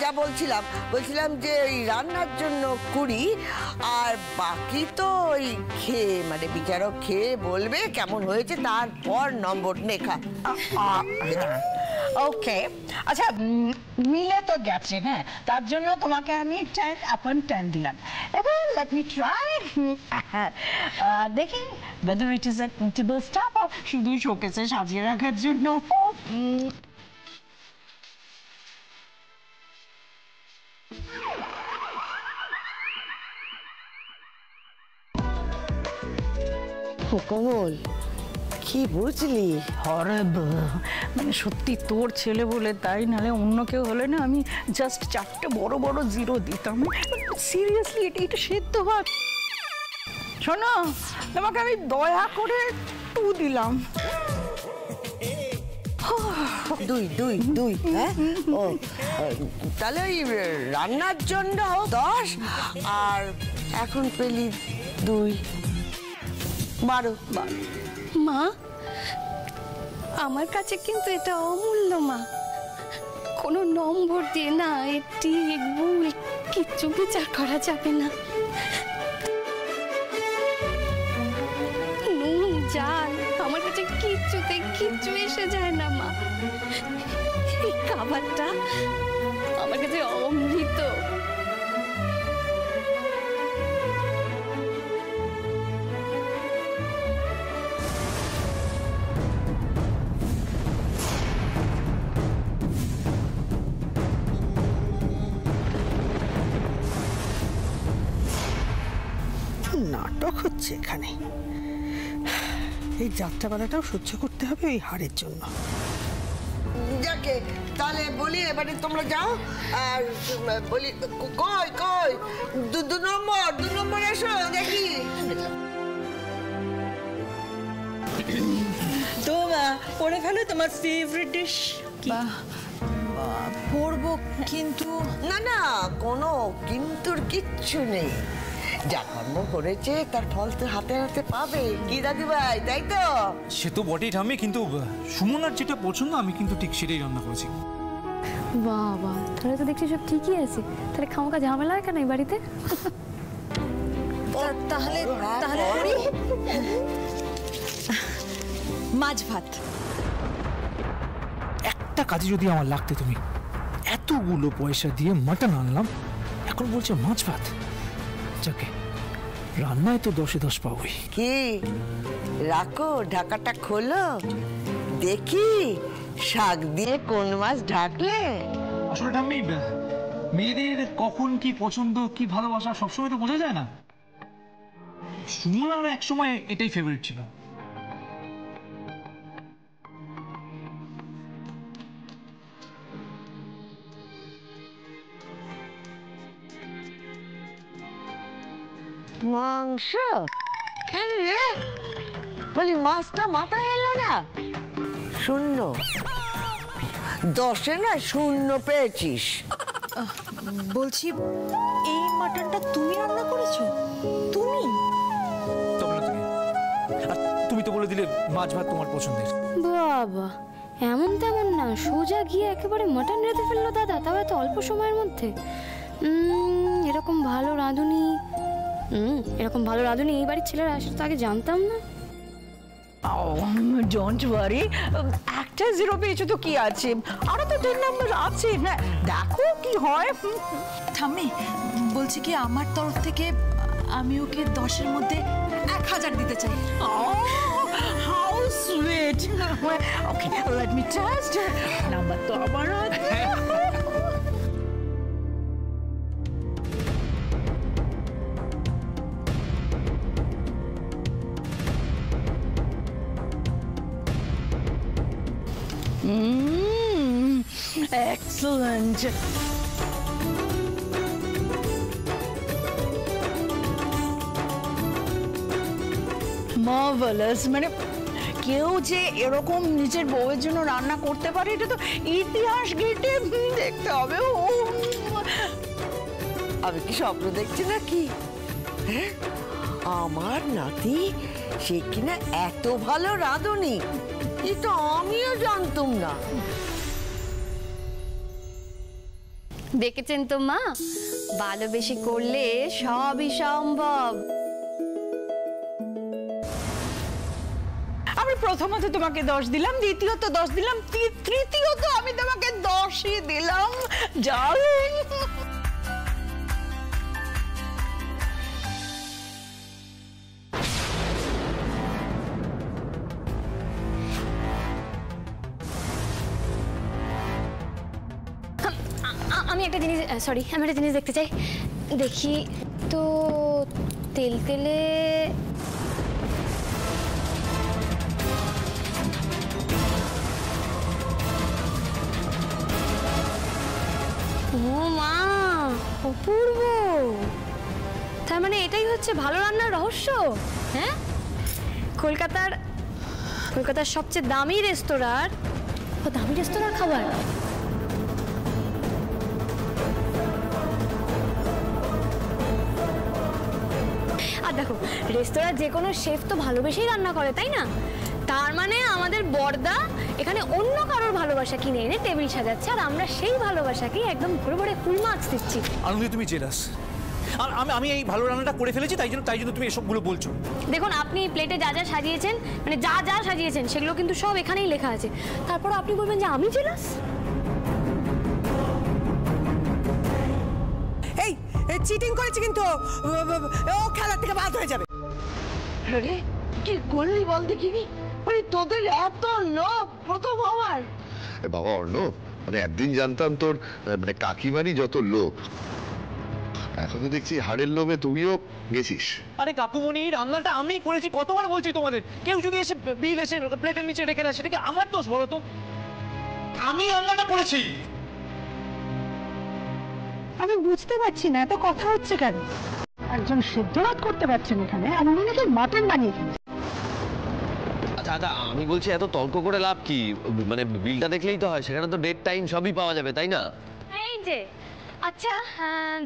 যা বলছিলাম যে ওই রান্নার জন্য 20 আর বাকি তো ওই খেয়ে মানে বিচারক খেয়ে বলবে কেমন হয়েছে তারপর নম্বর লেখা। ওকে আচ্ছা মিলে তো গেছে হ্যাঁ তার জন্য তোমাকে আমি 10/10 দিলাম। এবার লেট মি ট্রাই দেখি whether it is a eatable stuff or শুধু শোকেসে সাজিয়ে রাখার জন্য। কমল কি বুঝলি? হরেবল মানে সত্যি তোর ছেলে বলে তাই, নাহলে অন্য কেউ হলে না আমি জাস্ট 4টে বড় বড় 0 দিতাম। সিরিয়াসলি এটা সেদ্ধ ভাত। শোনো তোমাকে আমি দয়া করে 2 দিলাম। 2 হ্যাঁ? ও তাহলে ওই রান্নার জন্য 10 আর এখন পেলি 2 12। মা আমার কাছে কিন্তু এটা অমূল্য মা, কোনো নম্বর দিয়ে না ঠিক ভুল কিচ্ছু বিচার করা যাবে না। নুন জাল আমার কাছে কিচ্ছু এসে যায় না মা, এই খাবারটা আমার কাছে অমৃত। নাটক হচ্ছে এখানে, এই যাত্রাপালাটাও সহ্য করতে হবে ওই হাড়ের জন্য। যাকে তাহলে বলি এবারে তোমরা যাও আর বলি কই 2 নম্বর এসো দেখি। তো পড়ে ফেলো তোমার ফেভারিট ডিশ কি? পড়বো কিন্তু না কোনো কিন্তুর কিচ্ছু নেই, যা কর্ম করেছে তার ফল তো হাতে হাতে পাবে কি দাদু ভাই, তাই তো? সে তো বটেই ঠাম্মি, কিন্তু সুমনার যেটা পছন্দ আমি কিন্তু ঠিক সেটাই রান্না করেছি। বাবা তাহলে তো দেখছি সব ঠিকই আছে, তাহলে খামোকা ঝামেলা কেন এই বাড়িতে? তাহলে করি মাছ ভাত। একটা কাজে যদি আমার লাগতে, তুমি এতগুলো পয়সা দিয়ে মাটন আনলাম, এখন বলছে মাছ ভাত। যাকে রান্নায় তো 10-এ 10 পাবোই। কি রাখো ঢাকাটা খোলো দেখি শাক দিয়ে কোন মাছ ঢাকলে। আসলে ঠাম্মি মেয়েদের কখন কি পছন্দ কি ভালোবাসা সবসময় তো বোঝা যায় না। সুমনার এক সময় এটাই ফেভারিট ছিল। মাংস কেন রে? বলি মাছটা মাথায় এলো না? 0 10-এ না 0 পেয়েছিস। বলছি এই মাটনটা তুমি রান্না করেছো? তুমি? তবে না তুমি, আর তুমি তো বলে দিলে মাছ ভাত তোমার পছন্দের। বাবা এমন তেমন না, সোজা গিয়ে একেবারে মাটন রেঁধে ফেললো দাদা, তাও এত অল্প সময়ের মধ্যে। এরকম ভালো রাঁধুনি এই বাড়ির ছেলেরা আসলে তো আগে জানতাম না। ডোন্ট ওয়ারি, একটা 0 পেয়েছো তো কি আছে, আরো তো 10 নম্বর আছে না, দেখো কি হয়। ঠাম্মি বলছি কি আমার তরফ থেকে আমি ওকে 10-এর মধ্যে 1000 দিতে চাই। How sweet. Okay let me test. Number তো আমার আছে। Excellent. Marvelous. মানে কেউ যে এরকম নিজের বউয়ের জন্য রান্না করতে পারে এটা তো ইতিহাস ঘেঁটে দেখতে হবে। আমি কি স্বপ্ন দেখছি নাকি? হ্যাঁ আমার নাতি সে কিনা এত ভালো রাঁধুনি, এটা আমিও জানতাম না। দেখেছেন তো মা, ভালোবেসে করলে সবই সম্ভব। আমি প্রথমত তোমাকে 10 দিলাম, দ্বিতীয়ত 10 দিলাম, তৃতীয়ত আমি তোমাকে 10ই দিলাম ডার্লিং। আমি একটা জিনিস আমি একটা জিনিস দেখতে চাই। দেখি তো, তেল তেলে ও মা, অপূর্ব। তার মানে এটাই হচ্ছে ভালো রান্নার রহস্য। হ্যাঁ, কলকাতার সবচেয়ে দামি রেস্তোরাঁর খাবার। আর দেখো, রেস্তোরাঁর যে কোনো শেফ তো ভালোবেসেই রান্না করে, তাই না? তার মানে আমাদের বড়দা এখানে অন্য কারোর ভালোবাসা কিনে এনে টেবিল সাজাচ্ছে, আর আমরা সেই ভালোবাসাকে একদম ভরে ভরে ফুল মার্কস দিচ্ছি। আনন্দি তুমি জেলাস, আর আমি এই ভালো রান্নাটা করে ফেলেছি, তাই জন্য তুমি এসবগুলো বলছো। দেখুন, আপনি প্লেটে যা যা সাজিয়েছেন, মানে যা সাজিয়েছেন সেগুলো কিন্তু সব এখানেই লেখা আছে। তারপর আপনি বলবেন যে আমি জেলাস? এই চিটিং করেছে কিন্তু ও খেলা থেকে বাদ হয়ে যাবে। আরে কি করলি বল দেখিনি? মানে তোদের এত লোভ প্রথম হওয়ার। বাবা অর্ণব, মানে একদিন জানতাম তোর মানে কাকিমারই যত লোভ, এখন তো দেখছি হাড়ের লোভে তুমিও গেছিস। আরে কাকুমনি, রান্নাটা আমি করেছি, কতবার বলছি তোমাদের। কেউ যদি এসে বিল এসে প্লেটের নিচে রেখে দেয়, সেটাকে আমার দোষ বলো তো? আমি রান্নাটা করেছি। আমি বুঝতে পারছি না এত কথা হচ্ছে কেন। একজন সেদ্ধ ভাত করতে পারছেন এখানে, আমি মনে তো মাটন বানিয়ে ফেলছি। আচ্ছা, আমি বলছি এত তর্ক করে লাভ কি? মানে বিলটা দেখলেই তো হয়, সেখানে তো ডেট টাইম সবই পাওয়া যাবে, তাই না? এই যে, আচ্ছা,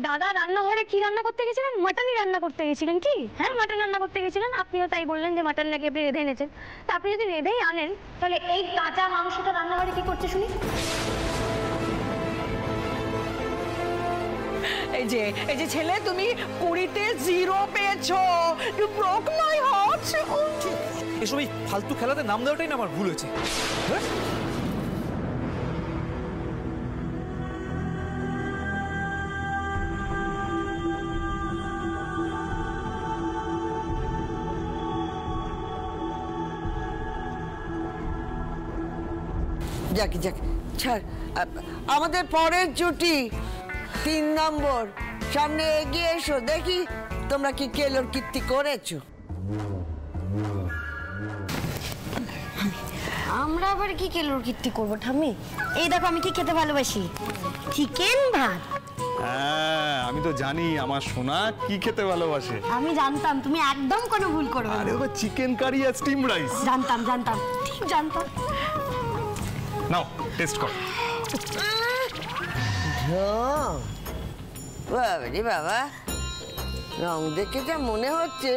দাদা রান্নাঘরে কি রান্না করতে গেছিলেন? মাটনই রান্না করতে গেছিলেন কি? হ্যাঁ, মাটন রান্না করতে গেছিলেন। আপনিও তাই বললেন যে মাটন নাকি আপনি রেঁধে এনেছেন। তা আপনি যদি রেঁধেই আনেন, তাহলে এই কাঁচা মাংসটা রান্নাঘরে কি করছে শুনি? এই যে ছেলে, তুমি 20-তে 0 পেয়েছো। You broke my heart. এসব এই ফালতু খেলাতে নাম দেওয়াটাই না আমার ভুল হয়েছে। যাক ছাড়। আমাদের পরের জুটি 3 নম্বর, সামনে এগিয়ে এসো, দেখি তোমরা কি কেলোর কীর্তি করেছো। আমরা আবার কি কেলোর কীর্তি করবো ঠাম্মি? এই দেখো, আমি কি খেতে ভালোবাসি, চিকেন ভাত। হ্যাঁ, আমি তো জানি আমার সোনা কি খেতে ভালোবাসে। আমি জানতাম তুমি একদম কোনো ভুল করবে না। আরে ও চিকেন কারি আর স্টিম রাইস। জানতাম, ঠিক জানতাম। নাও টেস্ট কর। বাবারে বাবা, রং দেখে যা মনে হচ্ছে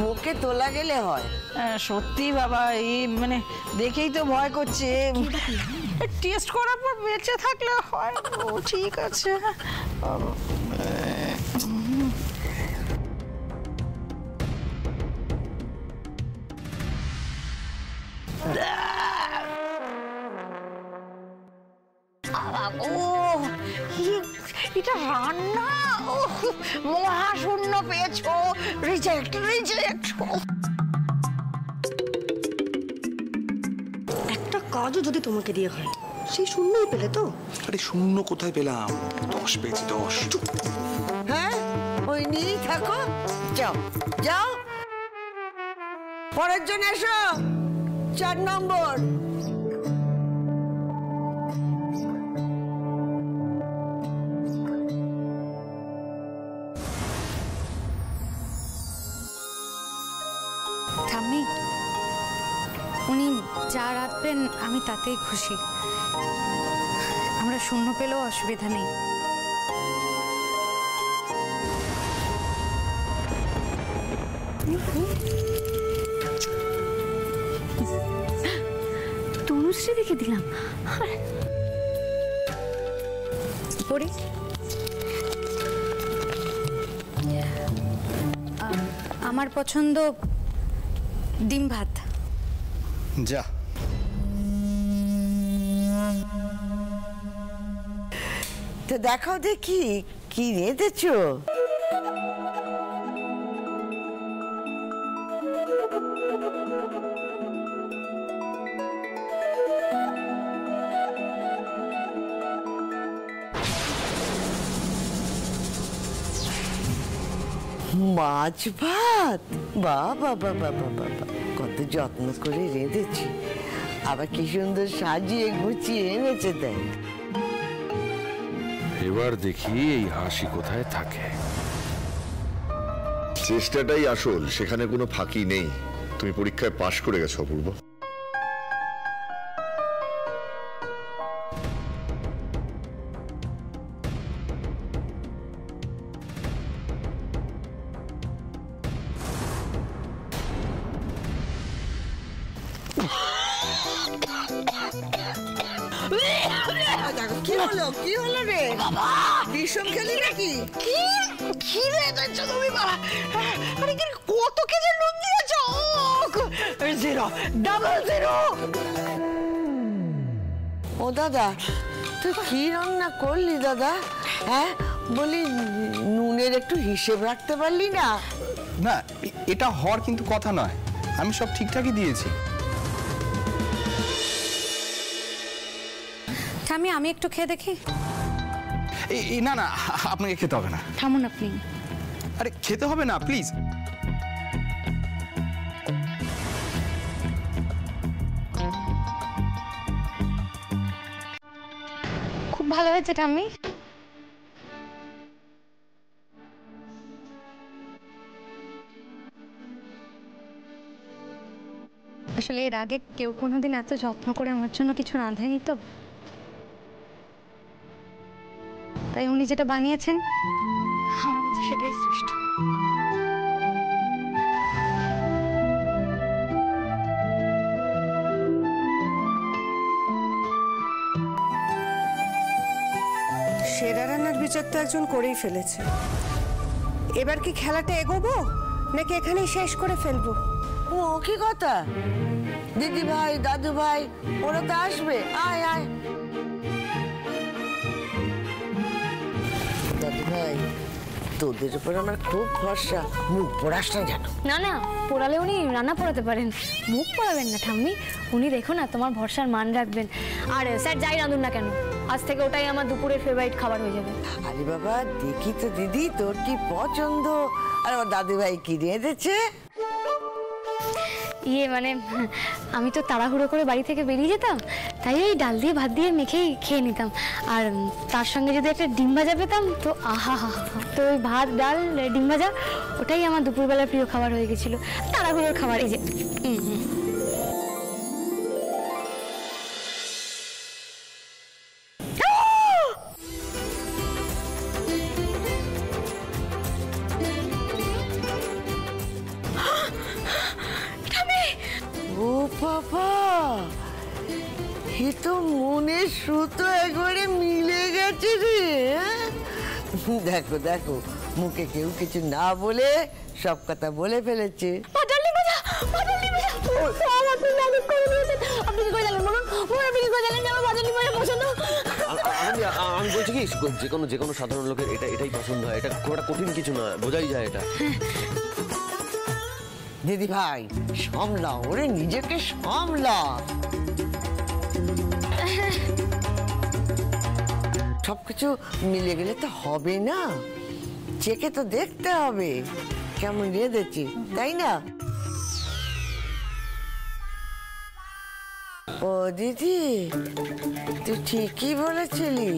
মুখে তোলা গেলে হয়। সত্যি বাবা, এই মানে দেখেই তো ভয় করছে। টেস্ট করার পর বেঁচে থাকলে হয়। ও ঠিক আছে। এটা রান্না মহাশূন্য পেয়েছো। রিজেক্ট। একটা কাজও যদি তোমাকে দিয়ে হয়, সেই শূন্যই পেলে তো। আরে শূন্য কোথায় পেলাম? 10 পেয়েছি, 10। হ্যাঁ, ওই নিয়েই থাকো। যাও পরের জন এসো, 4 নম্বর। ঠাম্মি, উনি যা রাঁধবেন আমি তাতেই খুশি। আমরা শূন্য পেলেও অসুবিধা নেই। তনুশ্রী দেখে দিলাম। পড়ি। আমার পছন্দ ডিম ভাত। যা তো দেখাও দেখি কি রেঁধেছো। মাছ ভাত, বাবা বাবা বাবা, কত যত্ন করে রেঁধেছি, আবার কি সুন্দর সাজিয়ে গুছিয়ে এনেছে দেখ। এবার দেখি এই হাসি কোথায় থাকে। চেষ্টাটাই আসল, সেখানে কোনো ফাঁকি নেই। তুমি পরীক্ষায় পাশ করে গেছো অপূর্ব। কি হলো কি হলো রে বাবা, বিষম খেলি নাকি? কি কি রেঁধেছো তুমি বাবা? আরে কত কেজি নুন দিয়েছো? 0 ডাবল 0। ও দাদা, তুই কি রান্না করলি দাদা? হ্যাঁ বলি, নুনের একটু হিসেব রাখতে পারলি না? না, এটা হওয়ার কিন্তু কথা নয়, আমি সব ঠিকঠাকই দিয়েছি। আমি একটু খেয়ে দেখি। না না, আপনাকে খেতে হবে না। থামুন আপনি। আরে খেতে হবে না প্লিজ। খুব ভালো হয়েছে ঠাম্মি। আসলে এর আগে কেউ কোনোদিন এত যত্ন করে আমার জন্য কিছু রাঁধেনি তো, তাই উনি যেটা বানিয়েছেন আমার কাছে সেটাই শ্রেষ্ঠ। সেরা রান্নার বিচার তো একজন করেই ফেলেছে। এবার কি খেলাটা এগোবো নাকি এখানেই শেষ করে ফেলবো? ও কি কথা, দিদি ভাই দাদু ভাই ওরা তো আসবে। আয় আয় দাদু ভাই, তোদের উপর আমার খুব ভরসা, মুখ পোড়াস না জানো। না না, পোড়ালে উনি রান্না পোড়াতে পারেন, মুখ পোড়াবেন না ঠাম্মি। উনি দেখো না তোমার ভরসার মান রাখবেন। আর স্যার যাই রাঁধুন না কেন, আজ থেকে ওটাই আমার দুপুরের ফেভারিট খাবার হয়ে যাবে। আরে বাবা দেখি তো দিদি, তোর কি পছন্দ? আর আমার দাদু ভাই কি রেঁধেছে? মানে আমি তো তাড়াহুড়ো করে বাড়ি থেকে বেরিয়ে যেতাম, তাই ওই ডাল দিয়ে ভাত দিয়ে মেখেই খেয়ে নিতাম। আর তার সঙ্গে যদি একটা ডিম ভাজা পেতাম তো আহা হা। তো ওই ভাত ডাল ডিম ভাজা ওটাই আমার দুপুরবেলার প্রিয় খাবার হয়ে গেছিল। তাড়াহুড়োর খাবার এই যে। ও বাবা, এ তো মনের সুতো একবারে মিলে গেছে রে। দেখো দেখো, মুখে কেউ কিছু না বলে সব কথা বলে ফেলেছে। আমি বলছি কি, যে কোনো সাধারণ লোকের এটাই পছন্দ হয়। এটা খুব একটা কঠিন কিছু না, বোঝাই যায় এটা। দিদি ভাই সামলা, ওরে নিজেকে সামলা। সবকিছু মিলে গেলে তো হবে না, চেকে তো দেখতে হবে কেমন রেঁধেছি, তাই না? ও দিদি, তুই ঠিকই বলেছিলি,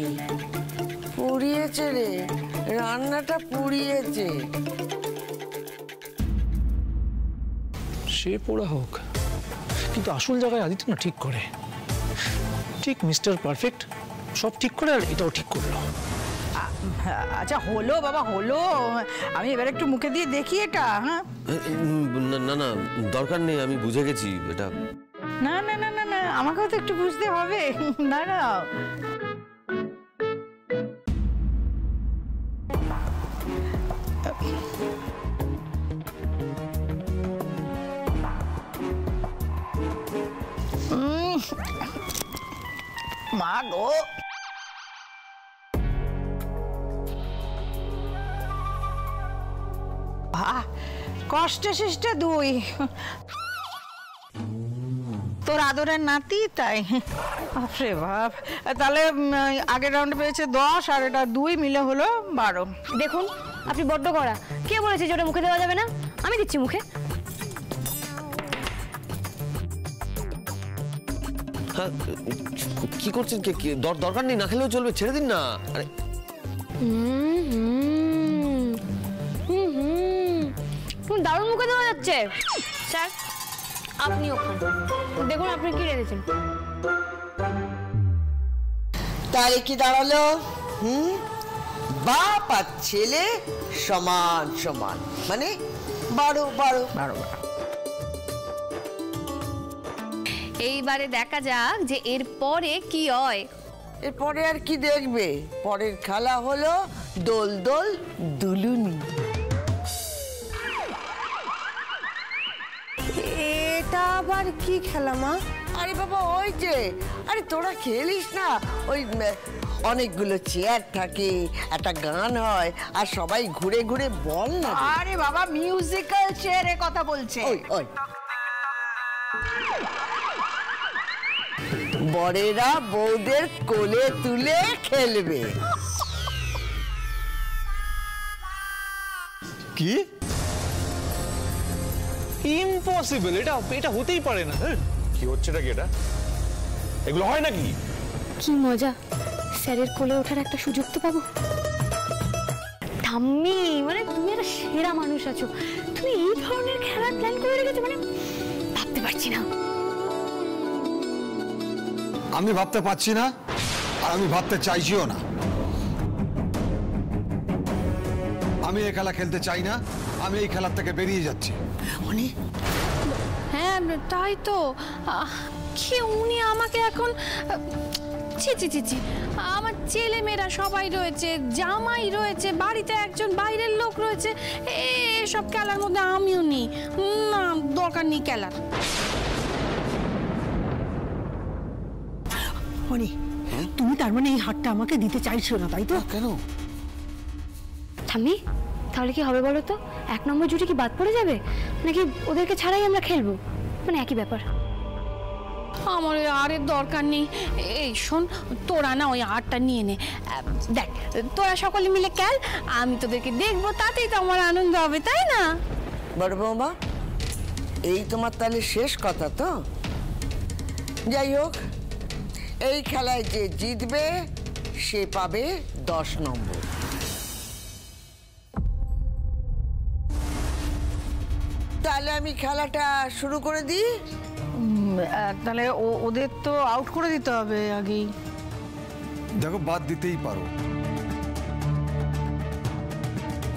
পুড়িয়েছে রে, রান্নাটা পুড়িয়েছে। সে পোড়া হোক, কিন্তু আসল জায়গায় আদিত্য না ঠিক করে, ঠিক মিস্টার পারফেক্ট সব ঠিক করে, আর এটাও ঠিক করলো। আচ্ছা হলো বাবা হলো, আমি এবার একটু মুখে দিয়ে দেখি এটা। হ্যাঁ না না, দরকার নেই, আমি বুঝে গেছি এটা। না না না না না, আমাকেও তো একটু বুঝতে হবে। না না মা গো। কষ্টে সৃষ্টে দুই, তোর আদরের নাতি তাই। বাপরে বাপ, তাহলে আগের রাউন্ডে পেয়েছে 10 আর এটা 2 মিলে হলো 12। দেখুন আপনি বড্ড করা। কে বলেছে যে ওটা মুখে দেওয়া যাবে না? আমি দিচ্ছি মুখে। হ্যাঁ, কি করছেন? দরকার নেই, না খেলেও চলবে, ছেড়ে দিন না। আরে দারুণ মুখে দেওয়া যাচ্ছে। স্যার আপনিও খান, দেখুন আপনি কি রেখেছেন। তাহলে কি দাঁড়ালো? বাপ আর ছেলে সমান সমান, মানে 12। এইবারে দেখা যাক যে এর পরে কি হয়। এরপরে আর কি দেখবে? পরের খেলা হলো দোল দোল দুলুনি। এটা আবার কি খেলা মা? আরে বাবা ওই যে, আরে তোরা খেলিস না, ওই অনেকগুলো চেয়ার থাকে, একটা গান হয় আর সবাই ঘুরে ঘুরে বল না। আরে বাবা মিউজিক্যাল চেয়ারের কথা বলছে। ওই বড়েরা বউদের কোলে তুলে খেলবে। কি? ইম্পসিবল, এটা হতেই পারে না। কি হচ্ছেটা কি? এটা এগুলো হয় নাকি? কি মজা, স্যারের কোলে ওঠার একটা সুযোগ তো পাবো। ঠাম্মি, মানে তুমি একটা সেরা মানুষ আছো, তুমি এই ধরনের খেলার প্ল্যান করে রেখেছো, মানে ভাবতে পারছি না। আমি ভাবতে পারছি না, আর আমি ভাবতে চাইছিও না। আমি এই খেলা খেলতে চাই না, আমি এই খেলার থেকে বেরিয়ে যাচ্ছি। হ্যাঁ তাই তো, কি উনি আমাকে এখন ছি, আমার ছেলে মেয়েরা সবাই রয়েছে, জামাই রয়েছে, বাড়িতে একজন বাইরের লোক রয়েছে, এসব খেলার মধ্যে আমিও নেই। না, দরকার নেই খেলার। তুমি তার মানে এই হাতটা আমাকে দিতে চাইছো না, তাই তো? কেন? ঠাম্মি, তাহলে কি হবে বলো তো? 1 নম্বর জুটি কি বাদ পড়ে যাবে, নাকি ওদেরকে ছাড়াই আমরা খেলবো? মানে একই ব্যাপার। আমার ওই আরের দরকার নেই। এই শোন, তোরা না ওই আরটা নিয়ে নে। দেখ, তোরা সকলে মিলে খেল, আমি তোদেরকে দেখবো, তাতেই তো আমার আনন্দ হবে, তাই না? বড় বৌমা, এই তোমার তাহলে শেষ কথা তো? যাই হোক, এই খেলায় যে জিতবে সে পাবে 10 নম্বর। তাহলে আমি খেলাটা শুরু করে দিই। তাহলে ওদের তো আউট করে দিতে হবে আগেই। দেখো, বাদ দিতেই পারো,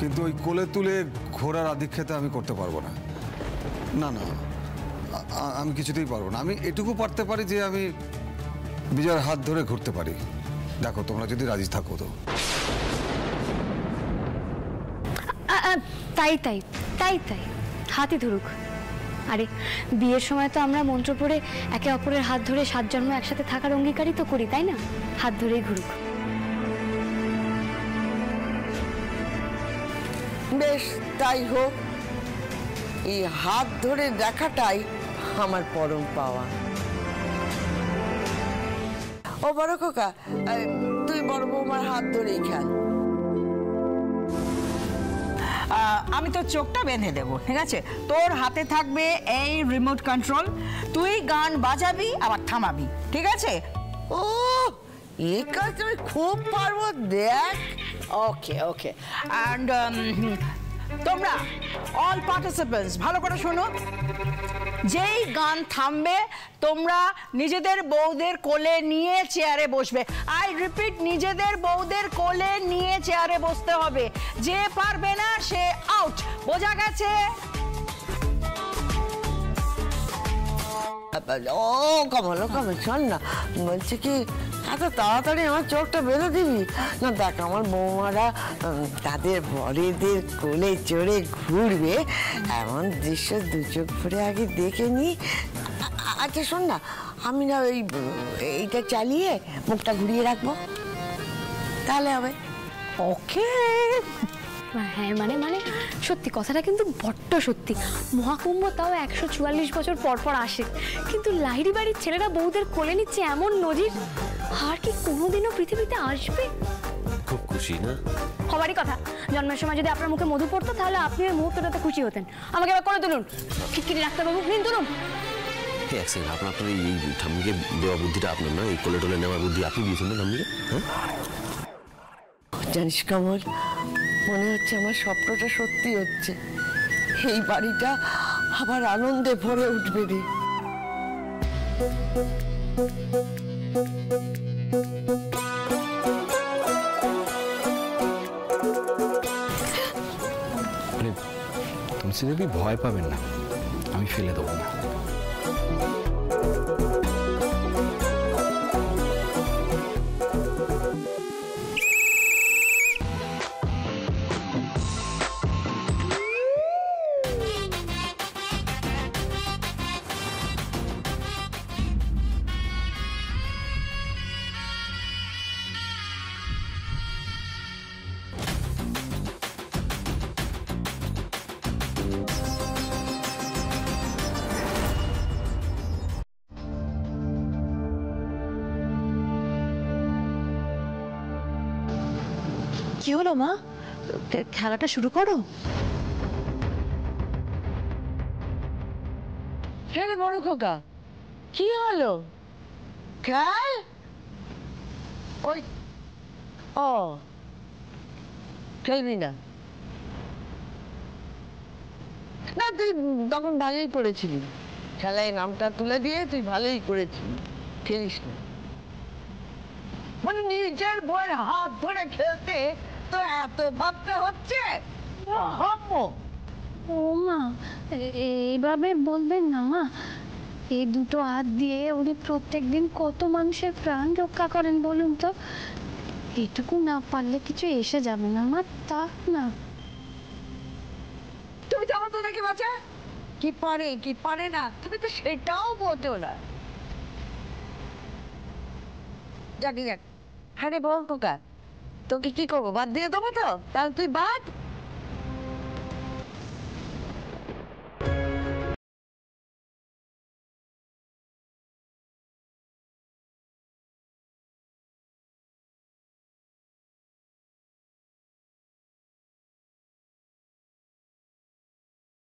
কিন্তু ওই কোলে তুলে ঘোড়ার আধিক্যতা আমি করতে পারবো না। না, আমি কিছুতেই পারবো না। আমি এটুকু পারতে পারি যে আমি বিজয়ের হাত ধরে ঘুরতে পারি। দেখো, তোমরা যদি রাজি থাকো তো। তাই হাতে ধরুক। আরে বিয়ের সময় তো আমরা মন্ত্র পড়ে একে অপরের হাত ধরে 7 জন্ম একসাথে থাকার অঙ্গীকারই তো করি, তাই না? হাত ধরেই ঘুরুক। বেশ, তাই হোক। এই হাত ধরে দেখাটাই আমার পরম পাওয়া। ও বড় খোকা, তুই বড় বৌমার হাত ধরেই খেল। আমি তোর চোখটা বেঁধে দেবো, ঠিক আছে? তোর হাতে থাকবে এই রিমোট কন্ট্রোল, তুই গান বাজাবি আবার থামাবি, ঠিক আছে? ও, এই কাজ আমি খুব পারবো, দেখ। ওকে। অ্যান্ড তোমরা অল পার্টিসিপেন্টস ভালো করে শোনো, যেই গান থামবে তোমরা নিজেদের বউদের কোলে নিয়ে চেয়ারে বসবে। আই রিপিট, নিজেদের বউদের কোলে নিয়ে চেয়ারে বসতে হবে। যে পারবে না সে আউট, বোঝা গেছে? ও কমল, শোন না, বলছি কি এত তাড়াতাড়ি আমার চোখটা বেঁধে দিবি না? দেখ, আমার বৌমারা তাদের বরেদের কোলে চড়ে ঘুরবে, এমন দৃশ্য 2 চোখ ভরে আগে দেখে নি। আচ্ছা শোন না, আমি না ওই এইটা চালিয়ে মুখটা ঘুরিয়ে রাখবো, তাহলে হবে। ওকে। হ্যাঁ মানে মানে সত্যি কথাটা কিন্তু বড্ড সত্যি। মহাকুম্ভ তাও 144 বছর পর পর আসে, কিন্তু লাহিড়ী বাড়ির ছেলেরা বউদের কোলে নিচ্ছে এমন নজির আর কি কোনোদিনও পৃথিবীতে আসবে? খুব খুশি না? হবারই কথা। জন্মের সময় যদি আপনার মুখে মধু পড়তো তাহলে আপনি ওই মুহূর্তটাতে খুশি হতেন। আমাকে এবার করে তুলুন, খিটখিটি ডাক্তারবাবু, নিন তুলুন। এক সেকেন্ড, আপনার এই ঠাম্মিকে দেওয়া বুদ্ধিটা আপনার না? এই কোলে টোলে নেওয়ার বুদ্ধি আপনি দিয়েছেন না ঠাম্মিকে? হ্যাঁ জানিস কমল, মনে হচ্ছে আমার স্বপ্নটা সত্যি হচ্ছে। এই বাড়িটা আবার আনন্দে ভরে উঠবে রে। তুলসী দেবী ভয় পাবেন না, আমি ফেলে দেবো না। কি হলো মা? খেলাটা শুরু করো। রে বড় খোকা, কি হলো? খেল? ওই ও খেলবি না? না, তুই তখন ভালোই করেছিলি, খেলায় নামটা তুলে দিয়ে তুই ভালোই করেছিলি, খেলিস না। মানে নিজের বইয়ের হাত ধরে খেলতে তো এত ভাবতে হচ্ছে? ও মা, এইভাবে বলবেন না মা। এই দুটো হাত দিয়ে উনি প্রত্যেকদিন কত মানুষের প্রাণ রক্ষা করেন বলুন তো। এটুকু না পারলে কিছু এসে যাবে না মা, তা না। তুমি জানো তো নাকি বাচ্চা কি পারে কি পারে না, তুমি তো সেটাও বলতো না। জানি দেখ, হ্যাঁ রে বল খোকা, তোকে কি করবো, বাদ দিয়ে দেবো তো? তাহলে তুই বাদ।